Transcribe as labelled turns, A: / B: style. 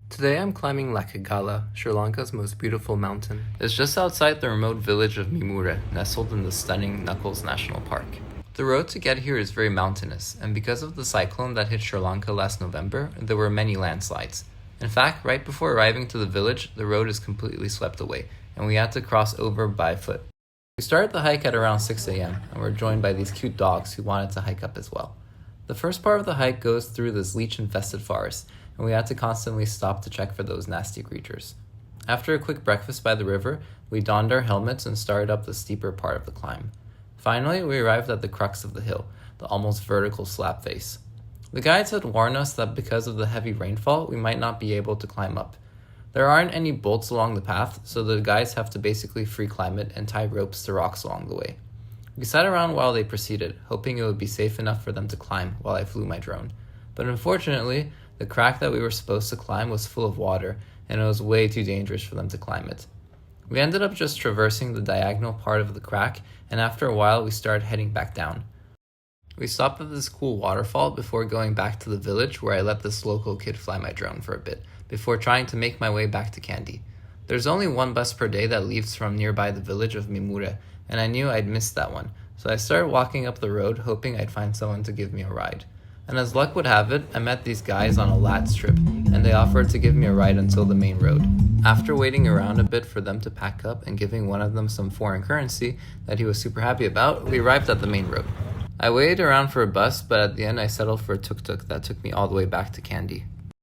A: Today I'm climbing Lakagala, Sri Lanka's most beautiful mountain. It's just outside the remote village of Mimure, nestled in the stunning Knuckles National Park. The road to get here is very mountainous, and because of the cyclone that hit Sri Lanka last November, there were many landslides. In fact, right before arriving to the village, the road is completely swept away, and we had to cross over by foot. We started the hike at around 6 a.m., and were joined by these cute dogs who wanted to hike up as well. The first part of the hike goes through this leech-infested forest, and we had to constantly stop to check for those nasty creatures. After a quick breakfast by the river, we donned our helmets and started up the steeper part of the climb. Finally, we arrived at the crux of the hill, the almost vertical slab face. The guides had warned us that because of the heavy rainfall, we might not be able to climb up. There aren't any bolts along the path, so the guides have to basically free climb it and tie ropes to rocks along the way. We sat around while they proceeded, hoping it would be safe enough for them to climb while I flew my drone. But unfortunately, the crack that we were supposed to climb was full of water, and it was way too dangerous for them to climb it. We ended up just traversing the diagonal part of the crack, and after a while we started heading back down. We stopped at this cool waterfall before going back to the village, where I let this local kid fly my drone for a bit, before trying to make my way back to Kandy. There's only one bus per day that leaves from nearby the village of Mimure, and I knew I'd missed that one, so I started walking up the road hoping I'd find someone to give me a ride. And as luck would have it, I met these guys on a lat strip, and they offered to give me a ride until the main road. After waiting around a bit for them to pack up and giving one of them some foreign currency that he was super happy about, we arrived at the main road. I waited around for a bus, but at the end I settled for a tuk-tuk that took me all the way back to Kandy.